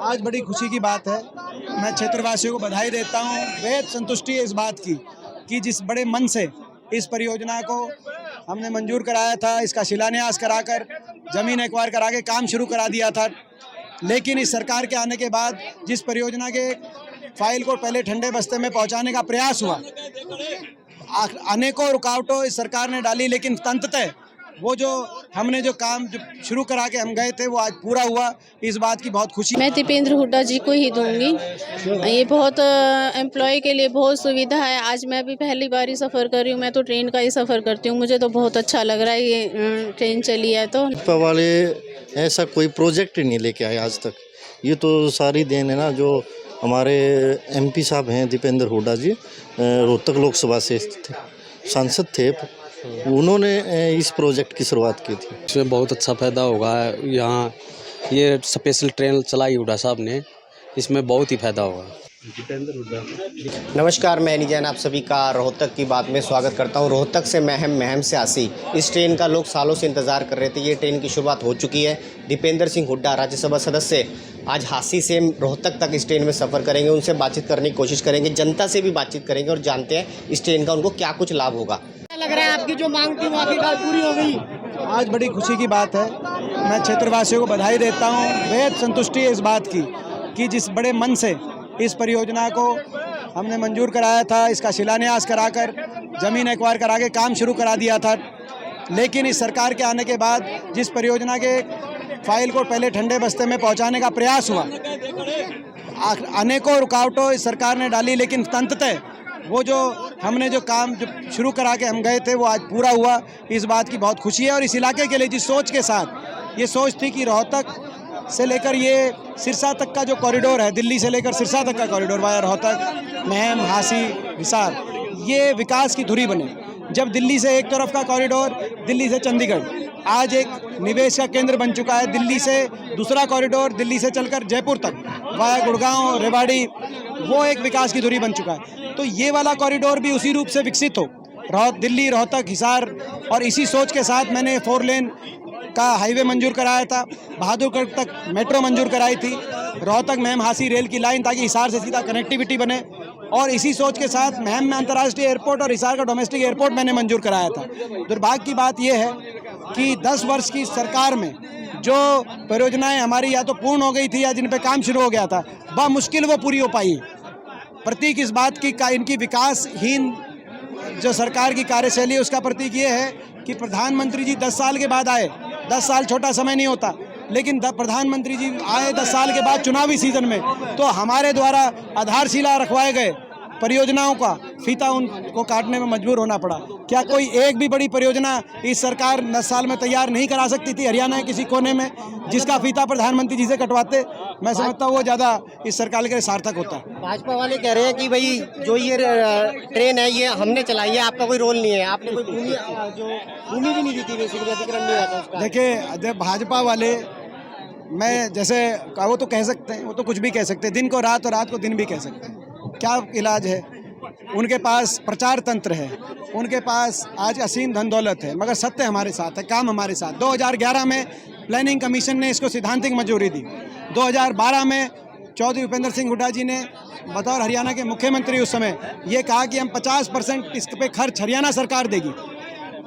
आज बड़ी खुशी की बात है। मैं क्षेत्रवासियों को बधाई देता हूँ। बेहद संतुष्टि है इस बात की कि जिस बड़े मन से इस परियोजना को हमने मंजूर कराया था, इसका शिलान्यास कराकर ज़मीन एक्वायर करा के काम शुरू करा दिया था, लेकिन इस सरकार के आने के बाद जिस परियोजना के फाइल को पहले ठंडे बस्ते में पहुंचाने का प्रयास हुआ, अनेकों रुकावटों इस सरकार ने डाली, लेकिन अंततः वो जो हमने जो काम जो शुरू करा के हम गए थे वो आज पूरा हुआ। इस बात की बहुत खुशी। मैं दीपेंद्र हुड्डा जी को ही दूंगी। ये बहुत एम्प्लॉय के लिए बहुत सुविधा है। आज मैं भी पहली बार ही सफ़र कर रही हूँ। मैं तो ट्रेन का ही सफ़र करती हूँ। मुझे तो बहुत अच्छा लग रहा है ये ट्रेन चली है तो। भाजपा वाले ऐसा कोई प्रोजेक्ट ही नहीं लेके आए आज तक। ये तो सारी देन है ना जो हमारे एमपी साहब हैं दीपेंद्र हुड्डा जी, रोहतक लोकसभा से सांसद थे, उन्होंने इस प्रोजेक्ट की शुरुआत की थी। इसमें बहुत अच्छा फ़ायदा होगा। यहाँ ये स्पेशल ट्रेन चलाई हुड्डा साहब ने, इसमें बहुत ही फ़ायदा होगा। नमस्कार, मैं एनी जैन आप सभी का रोहतक की बात में स्वागत करता हूं। रोहतक से महम से आसी इस ट्रेन का लोग सालों से इंतज़ार कर रहे थे। ये ट्रेन की शुरुआत हो चुकी है। दीपेंद्र सिंह हुड्डा राज्यसभा सदस्य आज हांसी से रोहतक तक इस ट्रेन में सफ़र करेंगे। उनसे बातचीत करने की कोशिश करेंगे, जनता से भी बातचीत करेंगे और जानते हैं इस ट्रेन का उनको क्या कुछ लाभ होगा। लग रहा है आपकी जो मांग थी वो आखिरकार पूरी हो गई। आज बड़ी खुशी की बात है। मैं क्षेत्रवासियों को बधाई देता हूँ। बेहद संतुष्टि है इस बात की कि जिस बड़े मन से इस परियोजना को हमने मंजूर कराया था, इसका शिलान्यास कराकर ज़मीन एक्वायर करा के काम शुरू करा दिया था, लेकिन इस सरकार के आने के बाद जिस परियोजना के फाइल को पहले ठंडे बस्ते में पहुंचाने का प्रयास हुआ, अनेकों रुकावटों इस सरकार ने डाली, लेकिन अंततः वो जो हमने जो काम जो शुरू करा के हम गए थे वो आज पूरा हुआ। इस बात की बहुत खुशी है। और इस इलाके के लिए जिस सोच के साथ ये सोच थी कि रोहतक से लेकर ये सिरसा तक का जो कॉरिडोर है, दिल्ली से लेकर सिरसा तक का कॉरिडोर वाया रोहतक, महम, हांसी, हिसार, ये विकास की धुरी बने। जब दिल्ली से एक तरफ का कॉरिडोर, दिल्ली से चंडीगढ़ आज एक निवेश का केंद्र बन चुका है, दिल्ली से दूसरा कॉरिडोर दिल्ली से चलकर जयपुर तक वाया गुड़गांव, रेवाड़ी, वो एक विकास की धुरी बन चुका है। तो ये वाला कॉरिडोर भी उसी रूप से विकसित हो, दिल्ली, रोहतक, हिसार। और इसी सोच के साथ मैंने 4 लेन का हाईवे मंजूर कराया था, बहादुरगढ़ तक मेट्रो मंजूर कराई थी, रोहतक महम हांसी रेल की लाइन, ताकि हिसार से सीधा कनेक्टिविटी बने। और इसी सोच के साथ महम में अंतर्राष्ट्रीय एयरपोर्ट और हिसार का डोमेस्टिक एयरपोर्ट मैंने मंजूर कराया था। दुर्भाग्य की बात यह है कि 10 वर्ष की सरकार में जो परियोजनाएं हमारी या तो पूर्ण हो गई थी या जिन पर काम शुरू हो गया था, बमुश्किल वो पूरी हो पाई। प्रतीक इस बात की का इनकी विकासहीन जो सरकार की कार्यशैली है, उसका प्रतीक ये है कि प्रधानमंत्री जी 10 साल के बाद आए। 10 साल छोटा समय नहीं होता, लेकिन प्रधानमंत्री जी आए 10 साल के बाद चुनावी सीजन में, तो हमारे द्वारा आधारशिला रखवाए गए परियोजनाओं का फीता उनको काटने में मजबूर होना पड़ा। क्या कोई एक भी बड़ी परियोजना इस सरकार 10 साल में तैयार नहीं करा सकती थी हरियाणा के किसी कोने में, जिसका फीता प्रधानमंत्री जी से कटवाते? मैं समझता हूँ वो ज़्यादा इस सरकार के लिए सार्थक होता है। भाजपा वाले कह रहे हैं कि भाई जो ये ट्रेन है ये हमने चलाई है, आपका कोई रोल नहीं है, आपने कोई भूमि भी नहीं दी थी, अधिग्रहण नहीं हुआ था उसका। देखिए, भाजपा वाले, मैं जैसे वो तो कह सकते हैं, वो तो कुछ भी कह सकते हैं, दिन को रात और रात को दिन भी कह सकते हैं। क्या इलाज है? उनके पास प्रचार तंत्र है, उनके पास आज असीम धन दौलत है, मगर सत्य हमारे साथ है, काम हमारे साथ। 2011 में प्लानिंग कमीशन ने इसको सैद्धांतिक मंजूरी दी। 2012 में चौधरी भूपेंद्र सिंह हुड्डा जी ने बतौर हरियाणा के मुख्यमंत्री उस समय ये कहा कि हम 50% इस पे खर्च हरियाणा सरकार देगी।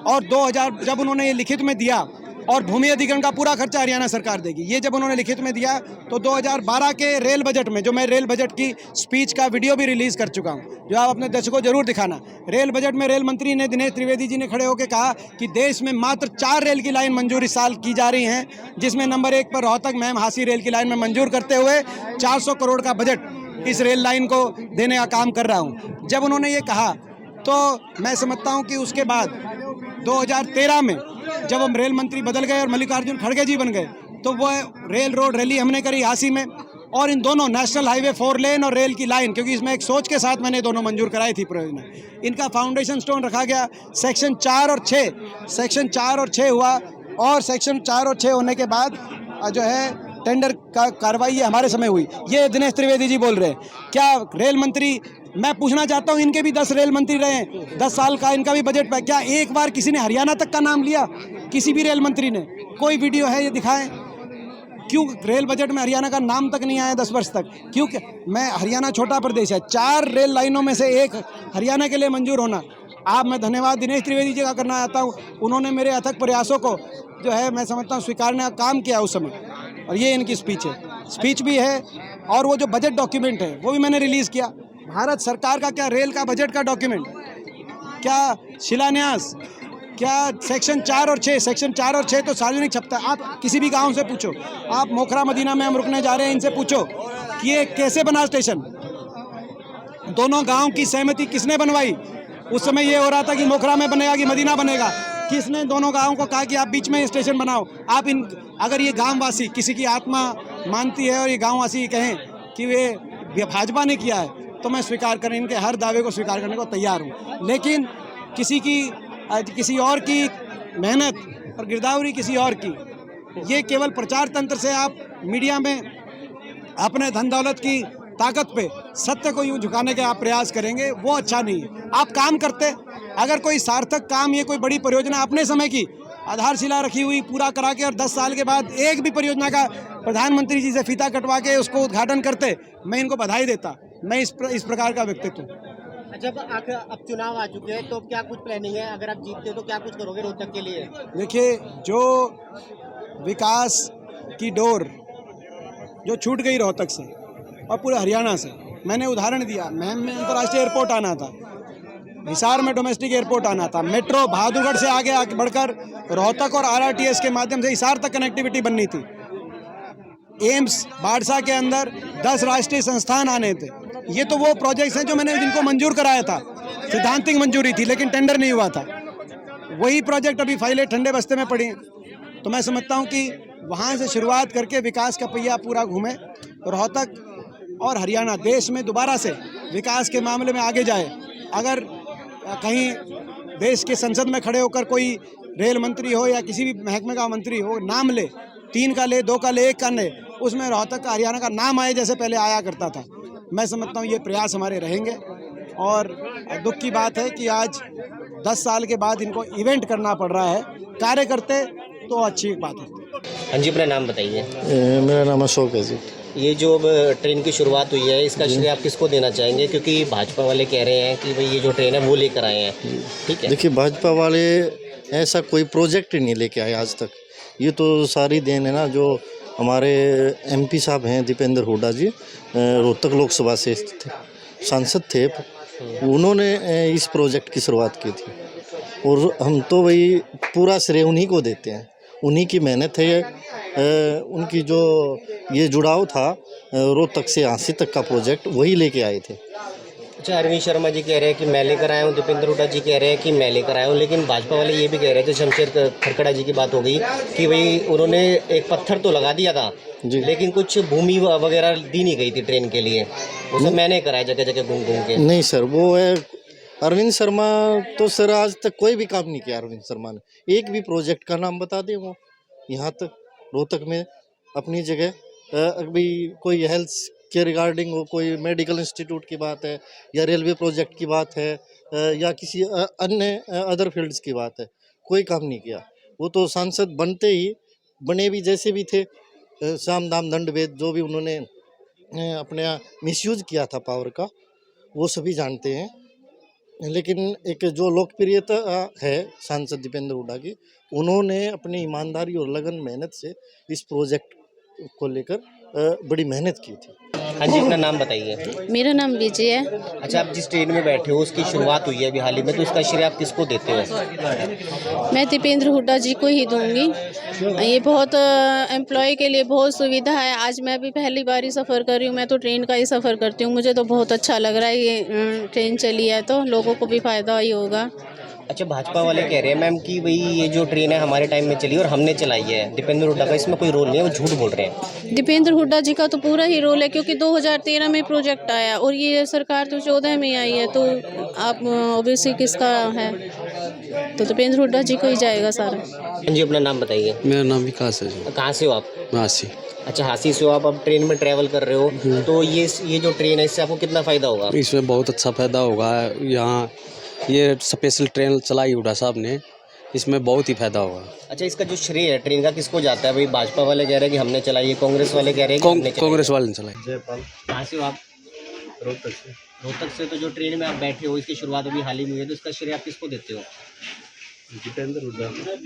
और 2000 जब उन्होंने ये लिखित में दिया, और भूमि अधिग्रहण का पूरा खर्चा हरियाणा सरकार देगी, ये जब उन्होंने लिखित में दिया, तो 2012 के रेल बजट में, जो मैं रेल बजट की स्पीच का वीडियो भी रिलीज़ कर चुका हूँ, जो आप अपने दर्शकों को जरूर दिखाना। रेल बजट में रेल मंत्री ने, दिनेश त्रिवेदी जी ने खड़े होकर कहा कि देश में मात्र 4 रेल की लाइन मंजूर इस साल की जा रही हैं, जिसमें नंबर 1 पर रोहतक महम हांसी रेल की लाइन में मंजूर करते हुए 400 करोड़ का बजट इस रेल लाइन को देने का काम कर रहा हूँ। जब उन्होंने ये कहा तो मैं समझता हूँ कि उसके बाद 2013 में जब हम रेल मंत्री बदल गए और मल्लिकार्जुन खड़गे जी बन गए, तो वो रेल रोड रैली हमने करी हांसी में, और इन दोनों नेशनल हाईवे 4 लेन और रेल की लाइन, क्योंकि इसमें एक सोच के साथ मैंने दोनों मंजूर कराई थी परियोजना, इनका फाउंडेशन स्टोन रखा गया। सेक्शन 4 और 6 हुआ, और सेक्शन 4 और 6 होने के बाद जो है टेंडर का कार्रवाई ये हमारे समय हुई। ये दिनेश त्रिवेदी जी बोल रहे हैं। क्या रेल मंत्री, मैं पूछना चाहता हूँ, इनके भी 10 रेल मंत्री रहे हैं, 10 साल का इनका भी बजट पे, क्या एक बार किसी ने हरियाणा तक का नाम लिया? किसी भी रेल मंत्री ने? कोई वीडियो है ये दिखाएं? क्यों रेल बजट में हरियाणा का नाम तक नहीं आया 10 वर्ष तक? क्योंकि मैं हरियाणा छोटा प्रदेश है, 4 रेल लाइनों में से एक हरियाणा के लिए मंजूर होना। मैं धन्यवाद दिनेश त्रिवेदी जी का करना चाहता हूँ, उन्होंने मेरे अथक प्रयासों को जो है मैं समझता हूँ स्वीकारने का काम किया उस समय, और ये इनकी स्पीच भी है। और वो जो बजट डॉक्यूमेंट है वो भी मैंने रिलीज़ किया। भारत सरकार का क्या रेल का बजट का डॉक्यूमेंट, क्या शिलान्यास, क्या सेक्शन 4 और 6, सेक्शन 4 और 6 तो सार्वजनिक छपता है। आप किसी भी गांव से पूछो, आप मोखरा मदीना में हम रुकने जा रहे हैं, इनसे पूछो कि ये कैसे बना स्टेशन, दोनों गांव की सहमति किसने बनवाई? उस समय ये हो रहा था कि मोखरा में बनेगा कि मदीना बनेगा, किसने दोनों गांवों को कहा कि आप बीच में स्टेशन बनाओ? अगर ये गांववासी किसी की आत्मा मानती है और ये गांववासी कहें कि वे भाजपा ने किया है, तो मैं स्वीकार करने, इनके हर दावे को स्वीकार करने को तैयार हूँ। लेकिन किसी और की मेहनत और गिरदावरी किसी और की, ये केवल प्रचार तंत्र से आप मीडिया में अपने धन दौलत की ताकत पे सत्य को यूं झुकाने के आप प्रयास करेंगे, वो अच्छा नहीं है। आप काम करते, अगर कोई सार्थक काम, ये कोई बड़ी परियोजना अपने समय की आधारशिला रखी हुई पूरा करा के और 10 साल के बाद एक भी परियोजना का प्रधानमंत्री जी से फीता कटवा के उसको उद्घाटन करते, मैं इनको बधाई देता। मैं इस प्रकार का व्यक्तित्व हूँ। जब अब चुनाव आ चुके हैं तो क्या कुछ प्लानिंग है? अगर आप जीतते तो क्या कुछ करोगे रोहतक के लिए? देखिए, जो विकास की डोर जो छूट गई रोहतक से और पूरे हरियाणा से, मैंने उदाहरण दिया, महम में अंतर्राष्ट्रीय एयरपोर्ट आना था, हिसार में डोमेस्टिक एयरपोर्ट आना था, मेट्रो बहादुरगढ़ से आगे बढ़कर रोहतक और RRTS के माध्यम से हिसार तक कनेक्टिविटी बननी थी। एम्स बाड़सा के अंदर 10 राष्ट्रीय संस्थान आने थे। ये तो वो प्रोजेक्ट्स हैं जो मैंने जिनको मंजूर कराया था, सिद्धांतिक मंजूरी थी लेकिन टेंडर नहीं हुआ था। वही प्रोजेक्ट अभी फाइलें ठंडे बस्ते में पड़ी हैं। तो मैं समझता हूँ कि वहाँ से शुरुआत करके विकास का पहिया पूरा घूमे, रोहतक और हरियाणा देश में दोबारा से विकास के मामले में आगे जाए। अगर कहीं देश के संसद में खड़े होकर कोई रेल मंत्री हो या किसी भी महकमे का मंत्री हो, नाम ले, 3 का ले, 2 का ले, 1 का ले, उसमें रोहतक का, हरियाणा का नाम आए जैसे पहले आया करता था। मैं समझता हूँ ये प्रयास हमारे रहेंगे। और दुख की बात है कि आज 10 साल के बाद इनको इवेंट करना पड़ रहा है। कार्य करते तो अच्छी बात है। हाँ जी, अपना नाम बताइए। मेरा नाम अशोक है जी। ये जो अब ट्रेन की शुरुआत हुई है, इसका श्रेय आप किसको देना चाहेंगे? क्योंकि भाजपा वाले कह रहे हैं कि भाई ये जो ट्रेन है वो लेकर आए हैं, ठीक है? देखिए, भाजपा वाले ऐसा कोई प्रोजेक्ट ही नहीं लेके आए आज तक। ये तो सारी देन है ना जो हमारे MP साहब हैं दीपेंद्र हुड्डा जी, रोहतक लोकसभा से थे, सांसद थे, उन्होंने इस प्रोजेक्ट की शुरुआत की थी। और हम तो वही पूरा श्रेय उन्हीं को देते हैं, उन्हीं की मेहनत है। उनकी जो ये जुड़ाव था रोहतक से झांसी तक का प्रोजेक्ट, वही लेके आए थे। अच्छा, अरविंद शर्मा जी कह रहे हैं कि मैं लेकर आया हूँ, दीपेंद्र हुड्डा जी कह रहे हैं कि मैं लेकर आया हूँ, लेकिन भाजपा वाले ये भी कह रहे थे, शमशेर खरकड़ा जी की बात हो गई कि भाई उन्होंने एक पत्थर तो लगा दिया था जी, लेकिन कुछ भूमि वगैरह दी नहीं गई थी ट्रेन के लिए, वो सब मैंने कराया जगह जगह घूम घूम के। नहीं सर, वो है अरविंद शर्मा तो सर आज तक कोई भी काम नहीं किया अरविंद शर्मा ने। एक भी प्रोजेक्ट का नाम बता दें वो यहाँ तक रोहतक में अपनी जगह। अभी कोई हेल्थ के रिगार्डिंग हो, कोई मेडिकल इंस्टीट्यूट की बात है या रेलवे प्रोजेक्ट की बात है या किसी अन्य अदर फील्ड्स की बात है, कोई काम नहीं किया। वो तो सांसद बनते ही बने भी जैसे भी थे, साम दाम दंड भेद जो भी उन्होंने अपने मिसयूज किया था पावर का, वो सभी जानते हैं। लेकिन एक जो लोकप्रियता है सांसद दीपेंद्र हुड्डा की, उन्होंने अपनी ईमानदारी और लगन मेहनत से इस प्रोजेक्ट को लेकर बड़ी मेहनत की थी। हाँ जी, अपना नाम बताइए। मेरा नाम विजय है। अच्छा, आप जिस ट्रेन में बैठे हो उसकी शुरुआत हुई है अभी हाल ही में, तो इसका श्रेय आप किसको देते हो? मैं दीपेंद्र हुड्डा जी को ही दूंगी। ये बहुत एम्प्लॉय के लिए बहुत सुविधा है। आज मैं भी पहली बार ही सफ़र कर रही हूँ, मैं तो ट्रेन का ही सफ़र करती हूँ, मुझे तो बहुत अच्छा लग रहा है। ये ट्रेन चली है तो लोगों को भी फ़ायदा ही होगा। अच्छा, भाजपा वाले कह रहे हैं मैम कि भाई ये जो ट्रेन है हमारे टाइम में चली और हमने चलाई है, दीपेंद्र हुड्डा का इसमें कोई रोल नहीं है, वो झूठ बोल रहे हैं। दीपेंद्र हुड्डा जी का तो पूरा ही रोल है, क्योंकि 2013 में प्रोजेक्ट आया और ये सरकार तो 14 में आई है, तो आप ओबीसी किसका है? तो दीपेंद्र हुड्डा जी को ही जाएगा सारा। हाँ जी, अपना नाम बताइए। मेरा नाम विकास है जी। कहाँ से हो आप? झांसी। अच्छा, झांसी से हो आप। अब ट्रेन में ट्रैवल कर रहे हो, तो ये जो ट्रेन है इससे आपको कितना फ़ायदा होगा? इसमें बहुत अच्छा फ़ायदा होगा। यहाँ ये स्पेशल ट्रेन चलाई हुड्डा साहब ने, इसमें बहुत ही फायदा होगा। अच्छा, इसका जो श्रेय है ट्रेन का किसको जाता है? भाई भाजपा वाले कह रहे हैं कि हमने चलाई है, कांग्रेस वाले कह रहे हैं कि हमने चलाई कांग्रेस वाले ने चलाई। जयपाल कहाँ से हो आप? रोहतक से। रोहतक से। तो जो ट्रेन में आप बैठे हो, इसकी शुरुआत अभी हाल ही में हुई है, तो इसका श्रेय आप किसको देते हो? दीपेंद्र हुड्डा।